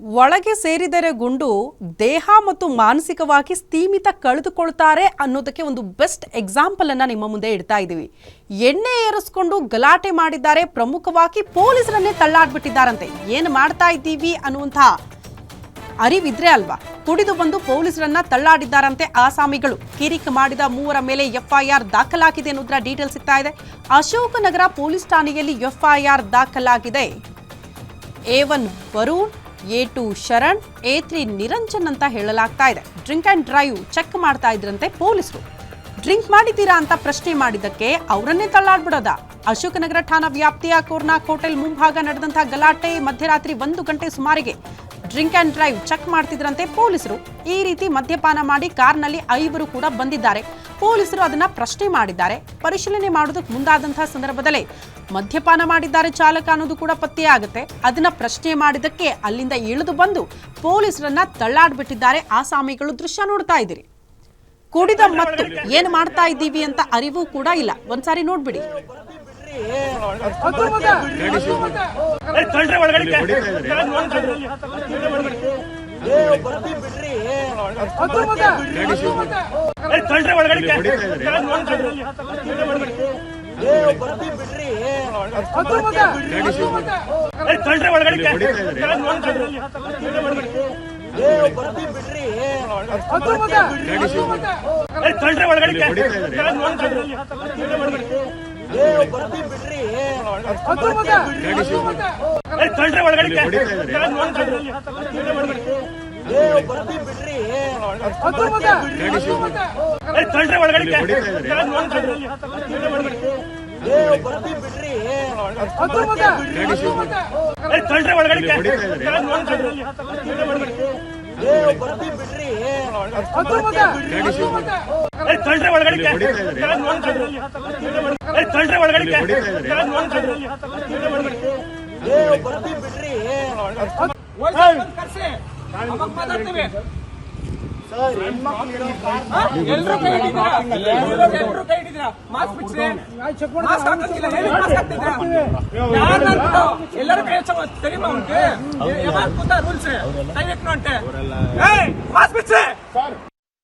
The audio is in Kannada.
ಒಳಗೆ ಸೇರಿದರೆ ಗುಂಡು ದೇಹ ಮತ್ತು ಮಾನಸಿಕವಾಗಿ ಸ್ಥೀಮಿತ ಕಳೆದುಕೊಳ್ತಾರೆ ಅನ್ನೋದಕ್ಕೆ ಒಂದು ಬೆಸ್ಟ್ ಎಕ್ಸಾಂಪಲ್ ಅನ್ನ ನಿಮ್ಮ ಮುಂದೆ ಇಡ್ತಾ ಇದ್ದೀವಿ. ಎಣ್ಣೆ ಏರಿಸಿಕೊಂಡು ಗಲಾಟೆ ಮಾಡಿದ್ದಾರೆ, ಪ್ರಮುಖವಾಗಿ ಪೊಲೀಸರನ್ನೇ ತಳ್ಳಾಡ್ಬಿಟ್ಟಿದ್ದಾರಂತೆ. ಏನು ಮಾಡ್ತಾ ಇದ್ದೀವಿ ಅನ್ನುವಂಥ ಅರಿವಿದ್ರೆ ಅಲ್ವಾ, ಕುಡಿದು ಬಂದು ಪೊಲೀಸರನ್ನ ತಳ್ಳಾಡಿದ್ದಾರಂತೆ ಆಸಾಮಿಗಳು. ಕಿರಿಕ್ ಮಾಡಿದ ಮೂವರ ಮೇಲೆ ಎಫ್ಐಆರ್ ದಾಖಲಾಗಿದೆ ಅನ್ನೋದರ ಡೀಟೇಲ್ ಸಿಗ್ತಾ ಇದೆ. ಅಶೋಕನಗರ ಪೊಲೀಸ್ ಠಾಣೆಯಲ್ಲಿ ಎಫ್ಐಆರ್ ದಾಖಲಾಗಿದೆ. A1 Varun, A2 Sharan, A3 Niranjan ಅಂತ ಹೇಳಲಾಗ್ತಾ ಇದೆ. ಡ್ರಿಂಕ್ ಅಂಡ್ ಡ್ರೈವ್ ಚೆಕ್ ಮಾಡ್ತಾ ಇದ್ರಂತೆ ಪೊಲೀಸರು. ಡ್ರಿಂಕ್ ಮಾಡಿದ್ದೀರಾ ಅಂತ ಪ್ರಶ್ನೆ ಮಾಡಿದ್ದಕ್ಕೆ ಅವರನ್ನೇ ತಳ್ಳಾಡ್ಬಿಡೋದ. ಅಶೋಕನಗರ ಠಾಣಾ ವ್ಯಾಪ್ತಿಯ ಕೋರ್ನಾಕ್ ಹೋಟೆಲ್ ಮುಂಭಾಗ ನಡೆದಂತಹ ಗಲಾಟೆ ಮಧ್ಯರಾತ್ರಿ 1 ಗಂಟೆ ಸುಮಾರಿಗೆ ಡ್ರಿಂಕ್ ಅಂಡ್ ಡ್ರೈವ್ ಚೆಕ್ ಮಾಡ್ತಿದ್ರಂತೆ ಪೊಲೀಸರು. ಈ ರೀತಿ ಮದ್ಯಪಾನ ಮಾಡಿ ಕಾರ್ನಲ್ಲಿ 5 ಕೂಡ ಬಂದಿದ್ದಾರೆ. ಪೊಲೀಸರು ಅದನ್ನ ಪ್ರಶ್ನೆ ಮಾಡಿದ್ದಾರೆ. ಪರಿಶೀಲನೆ ಮಾಡೋದಕ್ಕೆ ಮುಂದಾದಂತಹ ಸಂದರ್ಭದಲ್ಲೇ ಮದ್ಯಪಾನ ಮಾಡಿದ್ದಾರೆ ಚಾಲಕ ಅನ್ನೋದು ಕೂಡ ಪತ್ತೆಯಾಗುತ್ತೆ. ಅದನ್ನ ಪ್ರಶ್ನೆ ಮಾಡಿದ್ದಕ್ಕೆ ಅಲ್ಲಿಂದ ಇಳಿದು ಬಂದು ಪೊಲೀಸರನ್ನ ತಳ್ಳಾಡ್ಬಿಟ್ಟಿದ್ದಾರೆ ಆಸಾಮಿಗಳು. ದೃಶ್ಯ ನೋಡ್ತಾ ಇದ್ದೀರಿ. ಕುಡಿದ ಮತ್ತು ಏನು ಮಾಡ್ತಾ ಇದ್ದೀವಿ ಅಂತ ಅರಿವು ಕೂಡ ಇಲ್ಲ. ಒಂದ್ಸಾರಿ ನೋಡ್ಬಿಡಿ. ಎಲ್ಲರೂ ಕೈ